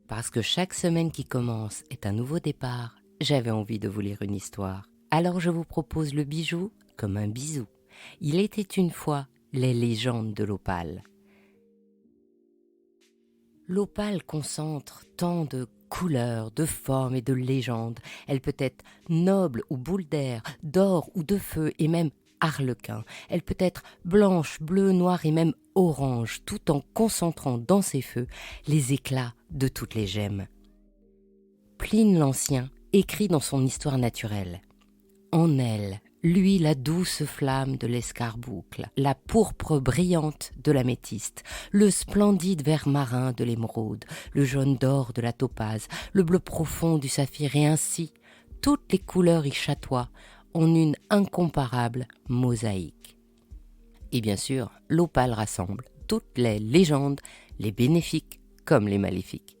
Parce que chaque semaine qui commence est un nouveau départ, j'avais envie de vous lire une histoire. Alors je vous propose le bijou comme un bisou. Il était une fois les légendes de l'opale. L'opale concentre tant de couleurs, de formes et de légendes. Elle peut être noble ou boule d'air, d'or ou de feu et même arlequin. Elle peut être blanche, bleue, noire et même orange, tout en concentrant dans ses feux les éclats de toutes les gemmes. Pline l'Ancien écrit dans son Histoire naturelle. En elle, lui la douce flamme de l'escarboucle, la pourpre brillante de l'améthyste, le splendide vert marin de l'émeraude, le jaune d'or de la topaze, le bleu profond du saphir et ainsi, toutes les couleurs y chatoient en une incomparable mosaïque. Et bien sûr, l'opale rassemble toutes les légendes, les bénéfiques comme les maléfiques.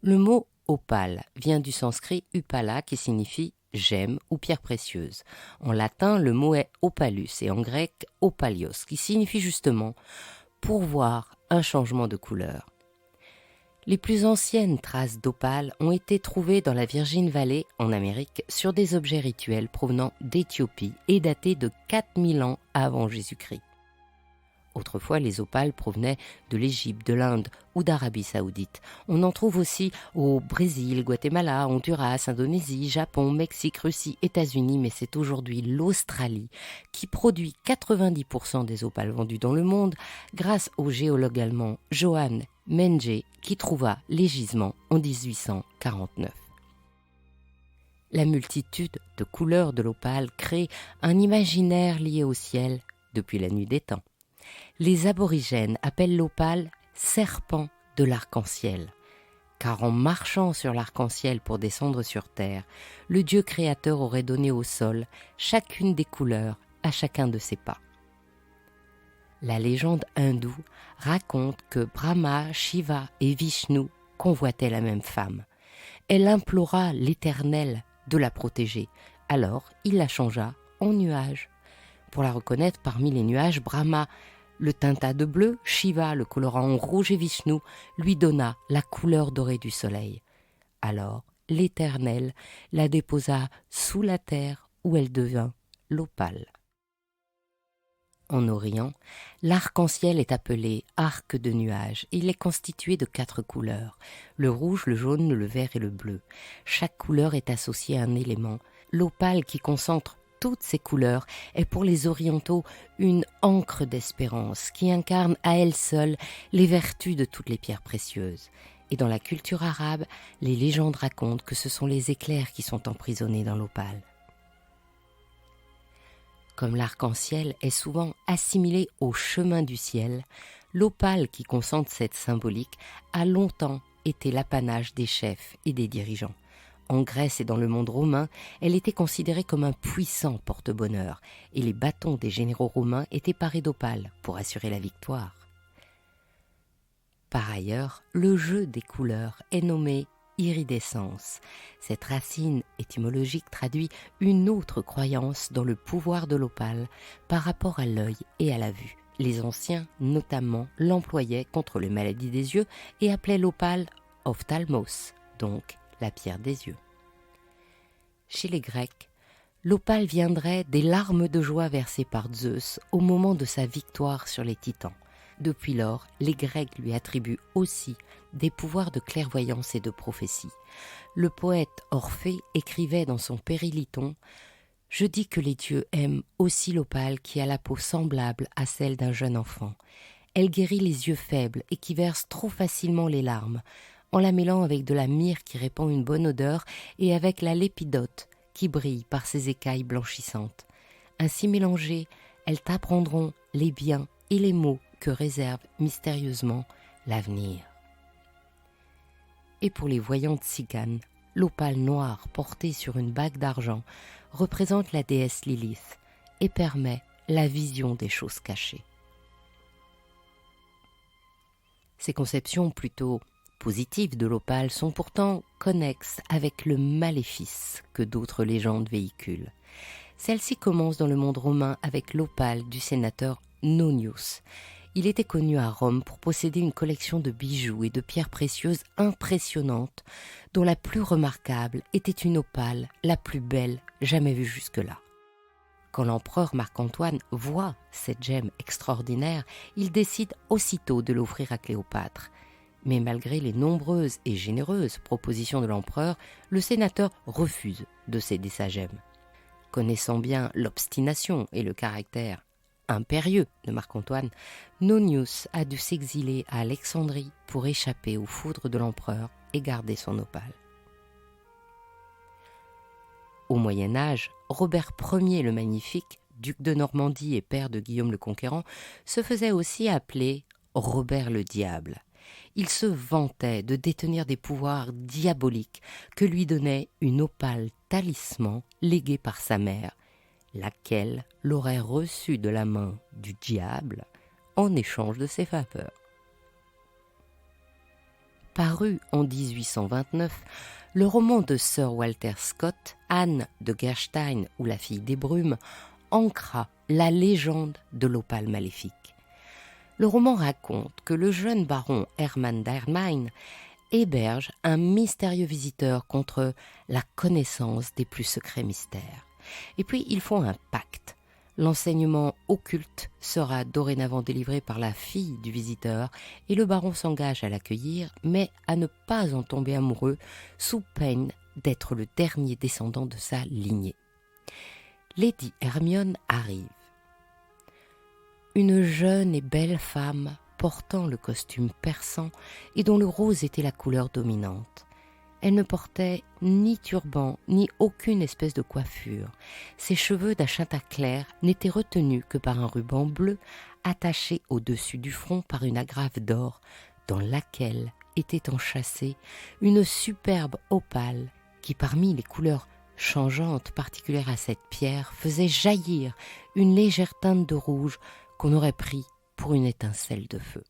Le mot opale vient du sanskrit upala qui signifie gemme ou pierre précieuse. En latin, le mot est opalus et en grec opalios qui signifie justement pourvoir un changement de couleur. Les plus anciennes traces d'opale ont été trouvées dans la Virgin Valley en Amérique sur des objets rituels provenant d'Éthiopie et datés de 4000 ans avant Jésus-Christ. Autrefois, les opales provenaient de l'Égypte, de l'Inde ou d'Arabie Saoudite. On en trouve aussi au Brésil, Guatemala, Honduras, Indonésie, Japon, Mexique, Russie, États-Unis, mais c'est aujourd'hui l'Australie qui produit 90% des opales vendues dans le monde grâce au géologue allemand Johann Menge qui trouva les gisements en 1849. La multitude de couleurs de l'opale crée un imaginaire lié au ciel depuis la nuit des temps. Les aborigènes appellent l'opale « serpent de l'arc-en-ciel », car en marchant sur l'arc-en-ciel pour descendre sur terre, le Dieu créateur aurait donné au sol chacune des couleurs à chacun de ses pas. La légende hindoue raconte que Brahma, Shiva et Vishnu convoitaient la même femme. Elle implora l'Éternel de la protéger, alors il la changea en nuage. Pour la reconnaître parmi les nuages, Brahma le teinta de bleu, Shiva le colora en rouge et Vishnu lui donna la couleur dorée du soleil. Alors l'Éternel la déposa sous la terre où elle devint l'opale. En Orient, l'arc-en-ciel est appelé arc de nuages. Il est constitué de 4 couleurs, le rouge, le jaune, le vert et le bleu. Chaque couleur est associée à un élément. L'opale qui concentre toutes ces couleurs est pour les orientaux une encre d'espérance qui incarne à elle seule les vertus de toutes les pierres précieuses. Et dans la culture arabe, les légendes racontent que ce sont les éclairs qui sont emprisonnés dans l'opale. Comme l'arc-en-ciel est souvent assimilé au chemin du ciel, l'opale qui concentre cette symbolique a longtemps été l'apanage des chefs et des dirigeants. En Grèce et dans le monde romain, elle était considérée comme un puissant porte-bonheur et les bâtons des généraux romains étaient parés d'opale pour assurer la victoire. Par ailleurs, le jeu des couleurs est nommé iridescence. Cette racine étymologique traduit une autre croyance dans le pouvoir de l'opale par rapport à l'œil et à la vue. Les anciens, notamment, l'employaient contre les maladies des yeux et appelaient l'opale ophtalmos, donc la pierre des yeux. Chez les Grecs, l'opale viendrait des larmes de joie versées par Zeus au moment de sa victoire sur les Titans. Depuis lors, les Grecs lui attribuent aussi des pouvoirs de clairvoyance et de prophétie. Le poète Orphée écrivait dans son Péryliton « Je dis que les dieux aiment aussi l'opale qui a la peau semblable à celle d'un jeune enfant. Elle guérit les yeux faibles et qui versent trop facilement les larmes, en la mêlant avec de la myrrhe qui répand une bonne odeur et avec la lépidote qui brille par ses écailles blanchissantes. Ainsi mélangées, elles t'apprendront les biens et les maux que réserve mystérieusement l'avenir. » Et pour les voyantes tziganes, l'opale noire portée sur une bague d'argent représente la déesse Lilith et permet la vision des choses cachées. Ces conceptions plutôt positives de l'opale sont pourtant connexes avec le maléfice que d'autres légendes véhiculent. Celle-ci commence dans le monde romain avec l'opale du sénateur Nonius. Il était connu à Rome pour posséder une collection de bijoux et de pierres précieuses impressionnantes, dont la plus remarquable était une opale, la plus belle jamais vue jusque-là. Quand l'empereur Marc-Antoine voit cette gemme extraordinaire, il décide aussitôt de l'offrir à Cléopâtre. Mais malgré les nombreuses et généreuses propositions de l'empereur, le sénateur refuse de céder sa gemme. Connaissant bien l'obstination et le caractère impérieux de Marc-Antoine, Nonius a dû s'exiler à Alexandrie pour échapper aux foudres de l'empereur et garder son opale. Au Moyen-Âge, Robert Ier le Magnifique, duc de Normandie et père de Guillaume le Conquérant, se faisait aussi appeler Robert le Diable. Il se vantait de détenir des pouvoirs diaboliques que lui donnait une opale talisman léguée par sa mère, laquelle l'aurait reçue de la main du diable en échange de ses faveurs. Paru en 1829, le roman de Sir Walter Scott, Anne de Gerstein ou la fille des brumes, ancra la légende de l'opale maléfique. Le roman raconte que le jeune baron Hermann d'Erlmein héberge un mystérieux visiteur contre la connaissance des plus secrets mystères. Et puis ils font un pacte. L'enseignement occulte sera dorénavant délivré par la fille du visiteur et le baron s'engage à l'accueillir, mais à ne pas en tomber amoureux sous peine d'être le dernier descendant de sa lignée. Lady Hermione arrive. Une jeune et belle femme portant le costume persan et dont le rose était la couleur dominante. Elle ne portait ni turban, ni aucune espèce de coiffure. Ses cheveux d'un châtain clair n'étaient retenus que par un ruban bleu attaché au-dessus du front par une agrafe d'or, dans laquelle était enchâssée une superbe opale qui, parmi les couleurs changeantes particulières à cette pierre, faisait jaillir une légère teinte de rouge qu'on aurait pris pour une étincelle de feu.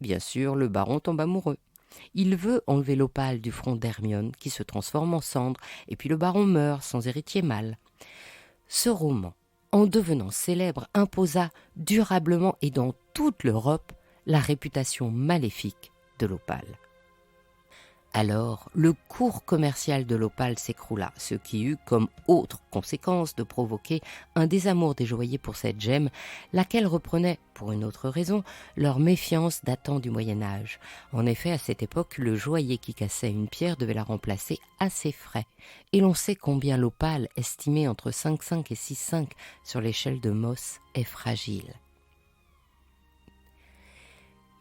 Bien sûr, le baron tombe amoureux. Il veut enlever l'opale du front d'Hermione qui se transforme en cendre et puis le baron meurt sans héritier mâle. Ce roman, en devenant célèbre, imposa durablement et dans toute l'Europe la réputation maléfique de l'opale. Alors, le cours commercial de l'opale s'écroula, ce qui eut comme autre conséquence de provoquer un désamour des joailliers pour cette gemme, laquelle reprenait, pour une autre raison, leur méfiance datant du Moyen-Âge. En effet, à cette époque, le joaillier qui cassait une pierre devait la remplacer à ses frais. Et l'on sait combien l'opale, estimée entre 5,5 et 6,5 sur l'échelle de Mohs, est fragile.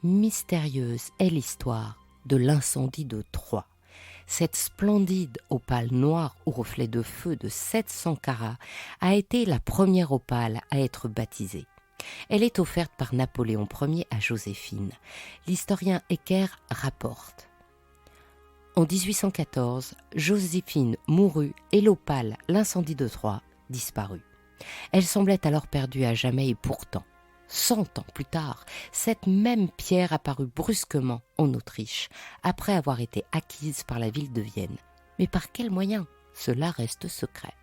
Mystérieuse est l'histoire de l'incendie de Troie. Cette splendide opale noire au reflet de feu de 700 carats a été la première opale à être baptisée. Elle est offerte par Napoléon Ier à Joséphine. L'historien Hecker rapporte. En 1814, Joséphine mourut et l'opale, l'incendie de Troie, disparut. Elle semblait alors perdue à jamais et pourtant, 100 ans plus tard, cette même pierre apparut brusquement en Autriche, après avoir été acquise par la ville de Vienne. Mais par quels moyens ? Cela reste secret.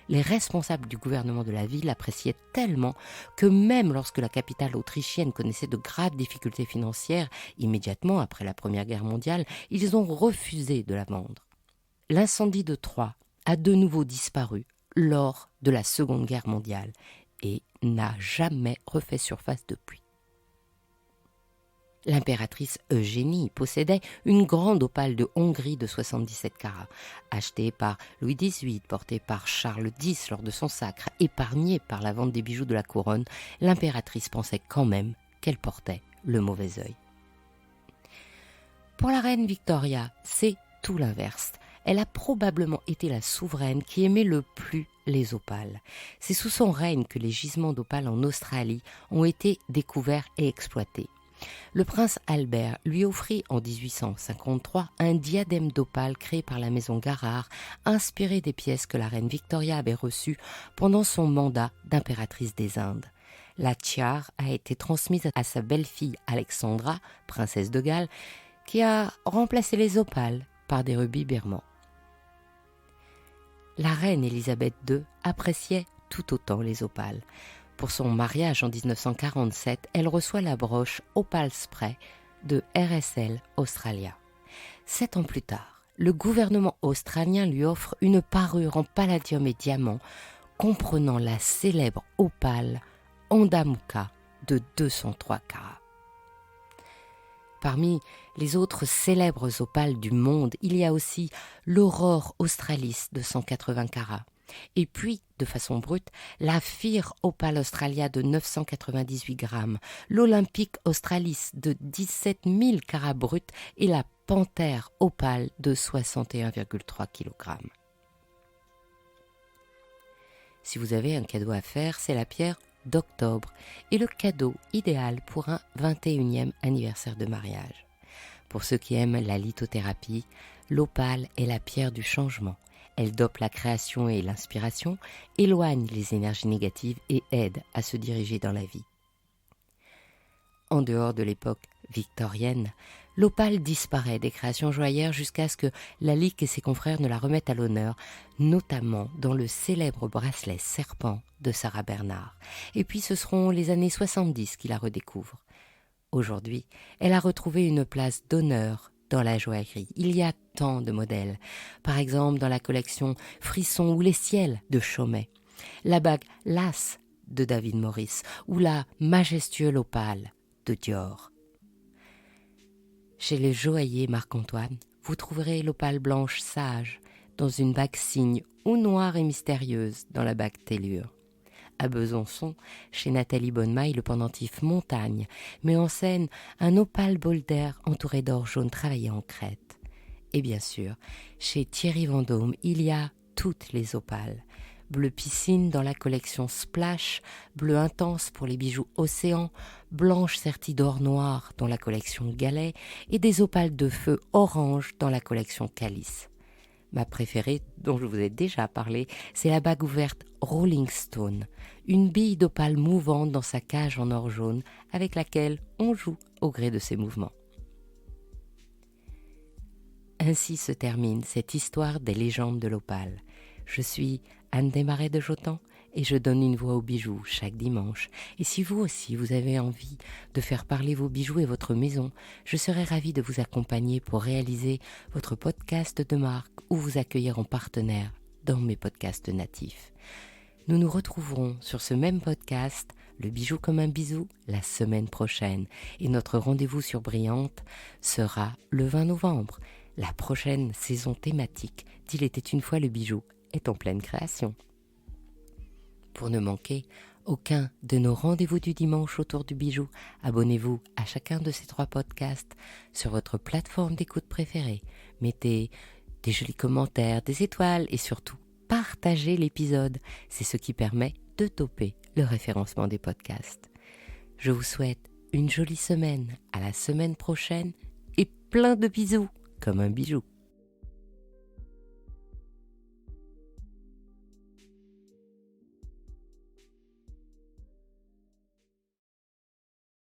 Les responsables du gouvernement de la ville l'appréciaient tellement que même lorsque la capitale autrichienne connaissait de graves difficultés financières, immédiatement après la Première Guerre mondiale, ils ont refusé de la vendre. L'incendie de Troie a de nouveau disparu lors de la Seconde Guerre mondiale et n'a jamais refait surface depuis. L'impératrice Eugénie possédait une grande opale de Hongrie de 77 carats, achetée par Louis XVIII, portée par Charles X lors de son sacre, épargnée par la vente des bijoux de la couronne. L'impératrice pensait quand même qu'elle portait le mauvais œil. Pour la reine Victoria, c'est tout l'inverse. Elle a probablement été la souveraine qui aimait le plus les opales. C'est sous son règne que les gisements d'opales en Australie ont été découverts et exploités. Le prince Albert lui offrit en 1853 un diadème d'opale créé par la maison Garrard, inspiré des pièces que la reine Victoria avait reçues pendant son mandat d'impératrice des Indes. La tiare a été transmise à sa belle-fille Alexandra, princesse de Galles, qui a remplacé les opales par des rubis birmans. La reine Élisabeth II appréciait tout autant les opales. Pour son mariage en 1947, elle reçoit la broche Opal Spray de RSL Australia. 7 ans plus tard, le gouvernement australien lui offre une parure en palladium et diamant comprenant la célèbre opale Andamooka de 203 carats. Parmi les autres célèbres opales du monde, il y a aussi l'Aurore Australis de 180 carats. Et puis, de façon brute, la Fir Opale Australia de 998 grammes, l'Olympique Australis de 17 000 carats bruts et la Panthère Opale de 61,3 kg. Si vous avez un cadeau à faire, c'est la pierre d'octobre et le cadeau idéal pour un 21e anniversaire de mariage. Pour ceux qui aiment la lithothérapie, l'opale est la pierre du changement. Elle dope la création et l'inspiration, éloigne les énergies négatives et aide à se diriger dans la vie. En dehors de l'époque victorienne, l'opale disparaît des créations joaillères jusqu'à ce que Lalique et ses confrères ne la remettent à l'honneur, notamment dans le célèbre bracelet serpent de Sarah Bernard. Et puis ce seront les années 70 qui la redécouvrent. Aujourd'hui, elle a retrouvé une place d'honneur dans la joaillerie. Il y a tant de modèles. Par exemple, dans la collection Frisson ou les ciels de Chaumet, la bague Lace de David Morris ou la majestueuse opale de Dior. Chez le joaillier Marc-Antoine, vous trouverez l'opale blanche sage dans une bague cygne ou noire et mystérieuse dans la bague Tellure. À Besançon, chez Nathalie Bonnemaille, le pendentif Montagne met en scène un opale Bolder entouré d'or jaune travaillé en crête. Et bien sûr, chez Thierry Vendôme, il y a toutes les opales. Bleu piscine dans la collection Splash, bleu intense pour les bijoux Océan, blanche sertie d'or noir dans la collection Galet et des opales de feu orange dans la collection Calice. Ma préférée, dont je vous ai déjà parlé, c'est la bague ouverte Rolling Stone, une bille d'opale mouvante dans sa cage en or jaune avec laquelle on joue au gré de ses mouvements. Ainsi se termine cette histoire des légendes de l'opale. Je suis Anne Desmarais de Jotan et je donne une voix aux bijoux chaque dimanche. Et si vous aussi vous avez envie de faire parler vos bijoux et votre maison, je serai ravie de vous accompagner pour réaliser votre podcast de marque ou vous accueillir en partenaire dans mes podcasts natifs. Nous nous retrouverons sur ce même podcast, Le bijou comme un bisou, la semaine prochaine. Et notre rendez-vous sur Brillante sera le 20 novembre. La prochaine saison thématique d'Il était une fois le bijou est en pleine création. Pour ne manquer aucun de nos rendez-vous du dimanche autour du bijou, abonnez-vous à chacun de ces 3 podcasts sur votre plateforme d'écoute préférée. Mettez des jolis commentaires, des étoiles et surtout partagez l'épisode. C'est ce qui permet de toper le référencement des podcasts. Je vous souhaite une jolie semaine, à la semaine prochaine et plein de bisous comme un bijou.